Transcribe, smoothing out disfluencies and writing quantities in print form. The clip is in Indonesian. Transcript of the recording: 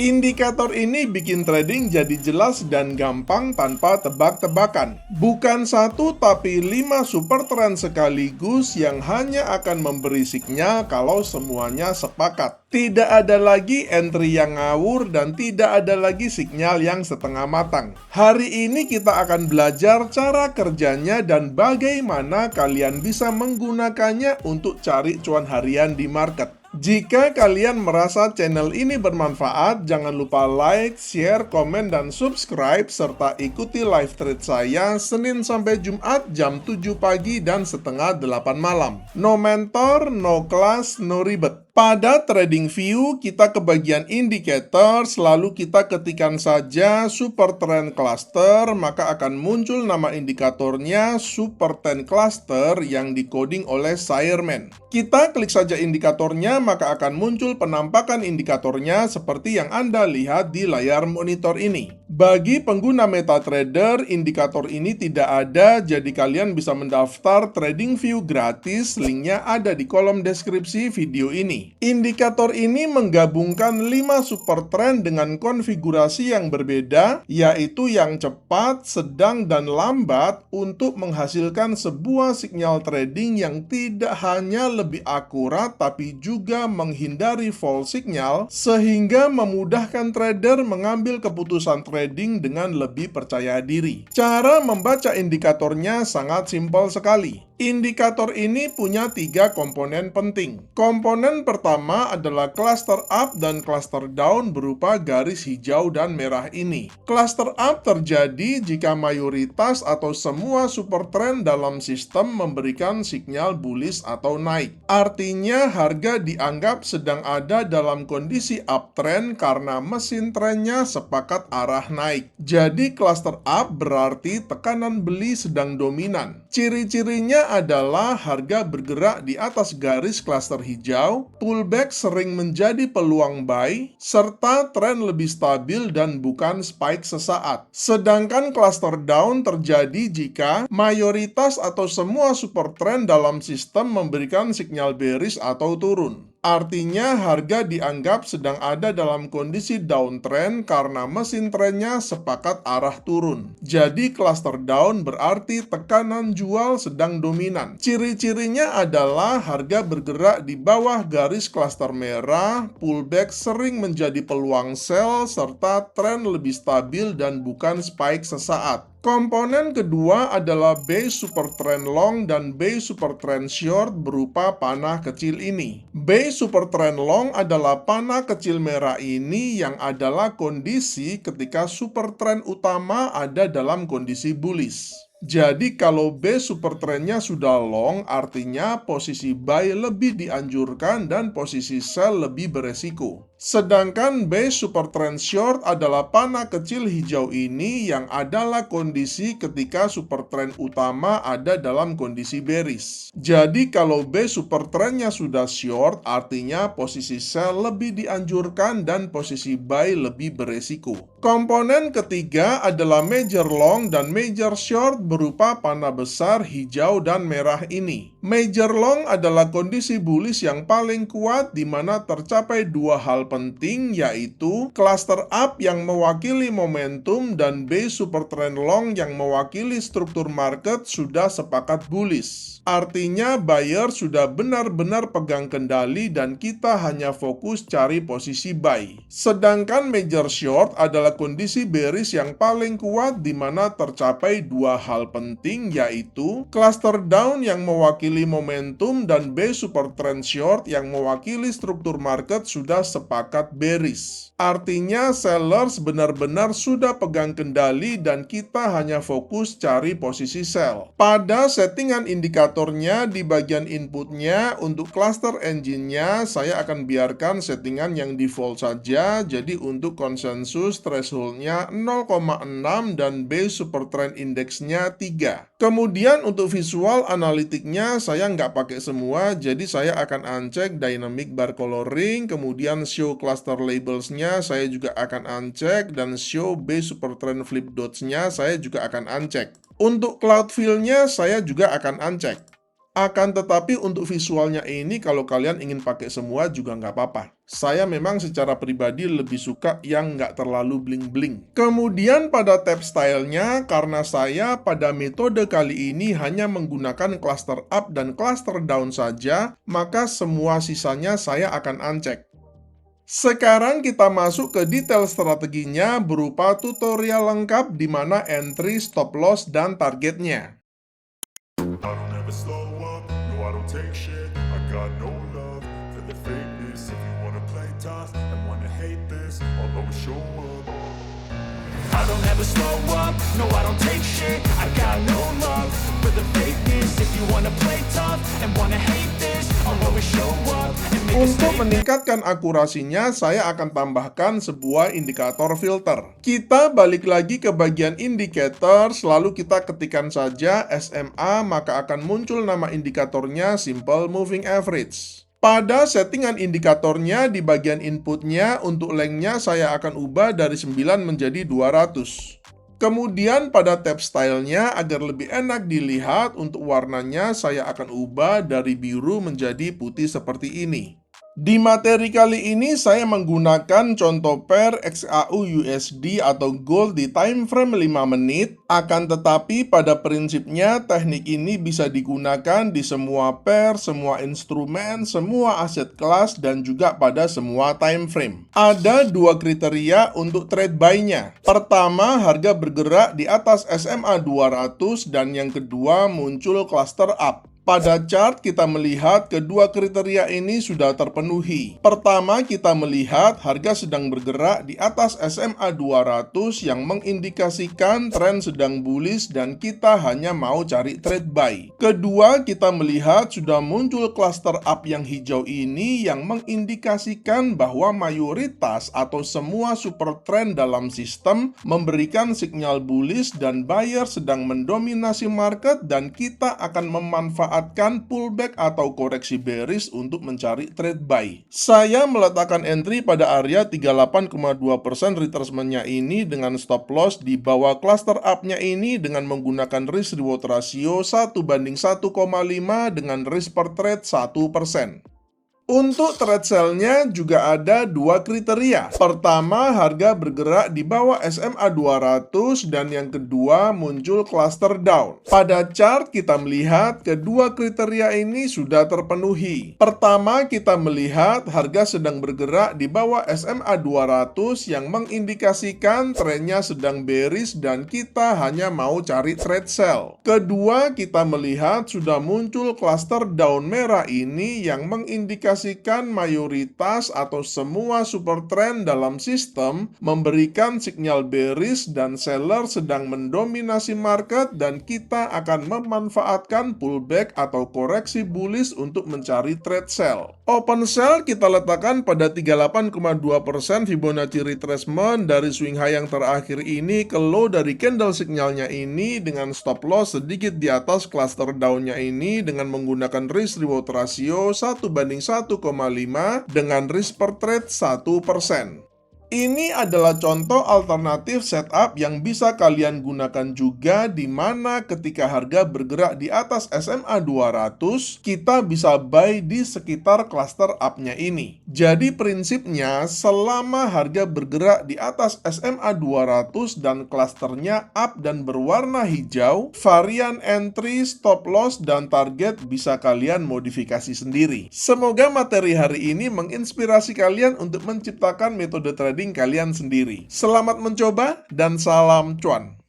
Indikator ini bikin trading jadi jelas dan gampang tanpa tebak-tebakan. Bukan satu tapi 5 super trend sekaligus yang hanya akan memberi sinyal kalau semuanya sepakat. Tidak ada lagi entry yang ngawur dan tidak ada lagi sinyal yang setengah matang. Hari ini kita akan belajar cara kerjanya dan bagaimana kalian bisa menggunakannya untuk cari cuan harian di market. Jika kalian merasa channel ini bermanfaat, jangan lupa like, share, komen, dan subscribe, serta ikuti live trade saya Senin sampai Jumat jam 7 pagi dan setengah 8 malam. No mentor, no class, no ribet. Pada TradingView, kita ke bagian indikator, lalu kita ketikkan saja Super Trend Cluster, maka akan muncul nama indikatornya Super Trend Cluster yang dikoding oleh Sireman. Kita klik saja indikatornya, maka akan muncul penampakan indikatornya seperti yang Anda lihat di layar monitor ini. Bagi pengguna MetaTrader, indikator ini tidak ada, jadi kalian bisa mendaftar TradingView gratis, linknya ada di kolom deskripsi video ini. Indikator ini menggabungkan 5 super trend dengan konfigurasi yang berbeda, yaitu yang cepat, sedang, dan lambat untuk menghasilkan sebuah sinyal trading yang tidak hanya lebih akurat, tapi juga menghindari false signal, sehingga memudahkan trader mengambil keputusan trading dengan lebih percaya diri. Cara membaca indikatornya sangat simpel sekali. Indikator ini punya 3 komponen penting. Komponen pertama adalah cluster up dan cluster down berupa garis hijau dan merah ini. Cluster up terjadi jika mayoritas atau semua super trend dalam sistem memberikan sinyal bullish atau naik. Artinya harga dianggap sedang ada dalam kondisi uptrend karena mesin trennya sepakat arah naik. Jadi cluster up berarti tekanan beli sedang dominan. Ciri-cirinya adalah harga bergerak di atas garis cluster hijau, pullback sering menjadi peluang buy, serta tren lebih stabil dan bukan spike sesaat. Sedangkan cluster down terjadi jika mayoritas atau semua super trend dalam sistem memberikan sinyal bearish atau turun. Artinya harga dianggap sedang ada dalam kondisi downtrend karena mesin trennya sepakat arah turun. Jadi cluster down berarti tekanan jual sedang dominan. Ciri-cirinya adalah harga bergerak di bawah garis cluster merah, pullback sering menjadi peluang sell, serta tren lebih stabil dan bukan spike sesaat. Komponen kedua adalah base super trend long dan base super trend short berupa panah kecil ini. Base super trend long adalah panah kecil merah ini yang adalah kondisi ketika super trend utama ada dalam kondisi bullish. Jadi kalau base super trendnya sudah long, artinya posisi buy lebih dianjurkan dan posisi sell lebih beresiko. Sedangkan base super trend short adalah panah kecil hijau ini yang adalah kondisi ketika super trend utama ada dalam kondisi bearish. Jadi kalau base super trendnya sudah short, artinya posisi sell lebih dianjurkan dan posisi buy lebih beresiko. Komponen ketiga adalah major long dan major short berupa panah besar hijau dan merah ini. Major long adalah kondisi bullish yang paling kuat di mana tercapai dua hal penting, yaitu cluster up yang mewakili momentum dan base super trend long yang mewakili struktur market sudah sepakat bullish. Artinya buyer sudah benar-benar pegang kendali dan kita hanya fokus cari posisi buy. Sedangkan major short adalah kondisi bearish yang paling kuat di mana tercapai dua hal penting, yaitu cluster down yang mewakili momentum dan base super trend short yang mewakili struktur market sudah sepakat bearish. Artinya sellers benar-benar sudah pegang kendali dan kita hanya fokus cari posisi sell. Pada settingan indikatornya di bagian inputnya untuk cluster engine-nya saya akan biarkan settingan yang default saja. Jadi untuk konsensus threshold-nya 0,6 dan base super trend index-nya 3. Kemudian untuk visual analitiknya saya nggak pakai semua, jadi saya akan uncheck dynamic bar coloring, kemudian show cluster labels-nya saya juga akan uncheck, dan show base super trend flip dots-nya saya juga akan uncheck. Untuk cloud fill-nya saya juga akan uncheck. Akan tetapi untuk visualnya ini kalau kalian ingin pakai semua juga nggak apa-apa. Saya memang secara pribadi lebih suka yang nggak terlalu bling-bling. Kemudian pada tab stylenya, karena saya pada metode kali ini hanya menggunakan cluster up dan cluster down saja, maka semua sisanya saya akan uncheck. Sekarang kita masuk ke detail strateginya berupa tutorial lengkap di mana entry, stop loss, dan targetnya. I don't ever slow up, no I don't take shit. I got no love for the fakeness. If you wanna play tough and wanna hate this, I'll always show up. I don't ever slow up, no I don't take shit. I got no love for the fakeness. If you wanna play tough and wanna hate this, I'll always show up and make a Untuk statement. meningkatkan akurasinya, saya akan tambahkan sebuah indikator filter. Kita balik lagi ke bagian indicator, lalu kita ketikkan saja SMA, maka akan muncul nama indikatornya Simple Moving Average. Pada settingan indikatornya di bagian inputnya, untuk lengthnya saya akan ubah dari 9 menjadi 200. Kemudian pada tab stylenya, agar lebih enak dilihat, untuk warnanya saya akan ubah dari biru menjadi putih seperti ini. Di materi kali ini saya menggunakan contoh pair XAU USD atau gold di time frame 5 menit, akan tetapi pada prinsipnya teknik ini bisa digunakan di semua pair, semua instrumen, semua aset kelas, dan juga pada semua time frame. Ada dua kriteria untuk trade buy-nya. Pertama, harga bergerak di atas SMA 200 dan yang kedua muncul cluster up. Pada chart kita melihat kedua kriteria ini sudah terpenuhi. Pertama, kita melihat harga sedang bergerak di atas SMA 200 yang mengindikasikan tren sedang bullish dan kita hanya mau cari trade buy. Kedua, kita melihat sudah muncul cluster up yang hijau ini yang mengindikasikan bahwa mayoritas atau semua super trend dalam sistem memberikan sinyal bullish dan buyer sedang mendominasi market dan kita akan memanfaatkan pullback atau koreksi bearish untuk mencari trade buy. Saya meletakkan entry pada area 38,2% retracement-nya ini dengan stop loss di bawah cluster up-nya ini dengan menggunakan risk reward ratio 1:1,5 dengan risk per trade 1%. Untuk trade sell-nya juga ada dua kriteria. Pertama, harga bergerak di bawah SMA 200 dan yang kedua muncul cluster down. Pada chart kita melihat kedua kriteria ini sudah terpenuhi. Pertama, kita melihat harga sedang bergerak di bawah SMA 200 yang mengindikasikan trennya sedang bearish dan kita hanya mau cari trade sell. Kedua, kita melihat sudah muncul cluster down merah ini yang mengindikasikan mayoritas atau semua super trend dalam sistem memberikan sinyal bearish dan seller sedang mendominasi market dan kita akan memanfaatkan pullback atau koreksi bullish untuk mencari trade sell. Open sell kita letakkan pada 38,2% Fibonacci retracement dari swing high yang terakhir ini ke low dari candle signalnya ini dengan stop loss sedikit di atas cluster down-nya ini dengan menggunakan risk reward ratio 1:1,5 dengan risk per trade 1%. Ini adalah contoh alternatif setup yang bisa kalian gunakan juga di mana ketika harga bergerak di atas SMA 200, kita bisa buy di sekitar cluster up-nya ini. Jadi prinsipnya selama harga bergerak di atas SMA 200 dan clusternya up dan berwarna hijau, varian entry, stop loss, dan target bisa kalian modifikasi sendiri. Semoga materi hari ini menginspirasi kalian untuk menciptakan metode trading kalian sendiri. Selamat mencoba dan salam cuan.